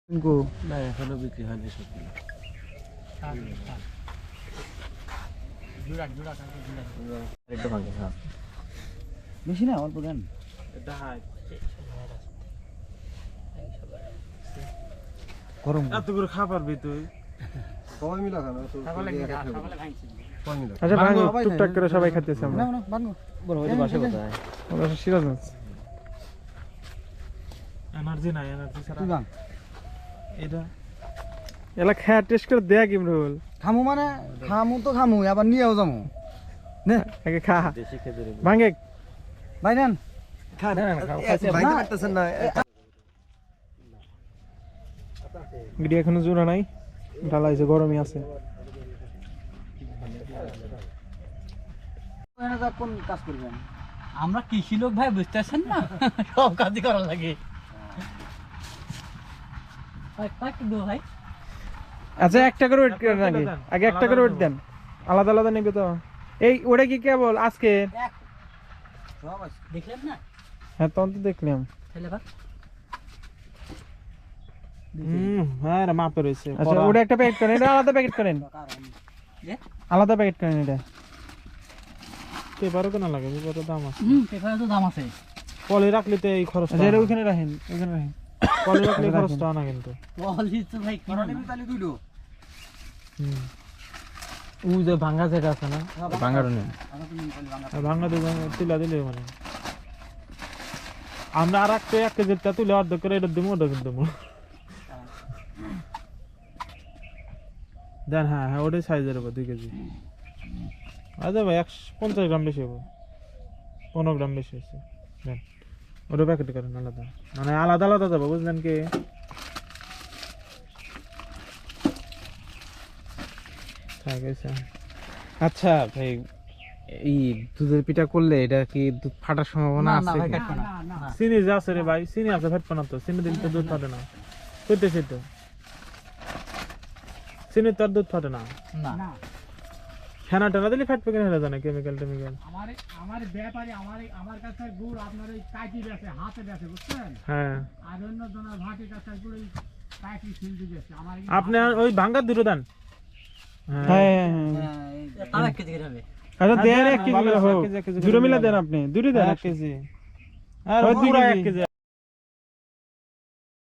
ইনকো না এখনো বিক্রি হয়নি সবগুলো। একটু ভাঙে হ্যাঁ বেশি না অল্প দেন এটা হাই গরম এত করে খাবার বি তুই সবাই মিলে খানো তো আচ্ছা ভাঙো টুকটাক করে সবাই খাইতেছে না আমরা না ভাঙো বড় হইতে বাসা কোথায় আমরা সিরাজগঞ্জ এনার্জি নাই এনার্জি ছাড়া তুই ভাঙ এটা এলা খায়া টেস্ট করে দেখ ইমরুল খামু মানে খামু তো খামু আবার নিয়েও যামু নে আগে খা দেশি খেজুর ভাঙে ভাই নেন খা না বাইতে পারতেছেন না গিরি এখনো জোড়া নাই ঢালাইছে গরমই আছে কোন কাজ করবেন আমরা কৃষি লোক ভাই বুঝতেছেন না সব কাজই করা লাগে ভাই আচ্ছা একটা করে ওয়েট করেন আগে আগে একটা করে ওয়েট দেন আলাদা আলাদা নেবে তো এই ওটা কি কেবল আজকে সব আছে দেখলেন না হ্যাঁ তখন তো দেখলাম তাহলে বা হ্যাঁ রে মাপে রয়েছে আচ্ছা ওটা একটা প্যাকেট করেন এটা আলাদা প্যাকেট করেন আলাদা প্যাকেট করেন এটা পেপারও কেন লাগে পেপারের দাম আছে পেপারে তো দাম আছে পলি রাখলে তো এই খরচ আচ্ছা এটা ওইখানে রাখেন ওইখানে রাখেন পলি রাখলে এই খরচটা না কিন্তু বলি তো ভাই কি করণে তালি দুইলো ও যে ভাঙা যেটা আছে না ভাঙারও নেই আমরা তুমি তালি ভাঙা ভাঙা দিয়ে তুলা দিলে মানে আমরা আর একটা 1 কেজিটা তুলে অর্ধেক করে এটা দেবো ওটা দেবো দেন হ্যাঁ হ্যাঁ ওটাই সাইজের হবে 2 কেজি আচ্ছা ভাই 150 গ্রাম বেশি হবে 15 গ্রাম বেশি হয়েছে দেন ওটা প্যাকেট করেন আলাদা মানে আলাদা আলাদা যাবে বুঝলেন কি ঠিক আছে আচ্ছা ভাই এই দুধের পিঠা করলে এটা কি দুধ ফাটার সম্ভাবনা না আছে ভাই কি? কাটবে না চিনি যে আছে রে ভাই চিনি আছে ফেটবে না তো চিনি দিলে তো দুধ ফাটে না করতেছি তো চিনি তো আর দুধ ফাটে না না ফেনা টেনা দিলে ফাটবে কেন হেলে জানে কেমিক্যাল আমার আমার ব্যাপারে আমার কাছে গুড় আপনার ওই কাটি বেছে হাতে বেছে বুঝছেন হ্যাঁ আর অন্য জনের ভাটির কাছে গুড় ওই কাটি ছিলতে বেছে আমার আপনি ওই ভাঙ্গার দুটো দেন হ্যাঁ হ্যাঁ হ্যাঁ তাও 1 কেজি করে হবে আচ্ছা দেন 1 কেজি ভালো, করে হোক 1 কেজি দুটো মিলে দেন আপনি দুটো দেন 1 কেজি আর ওই দুই পুরো 1 কেজি। কেজি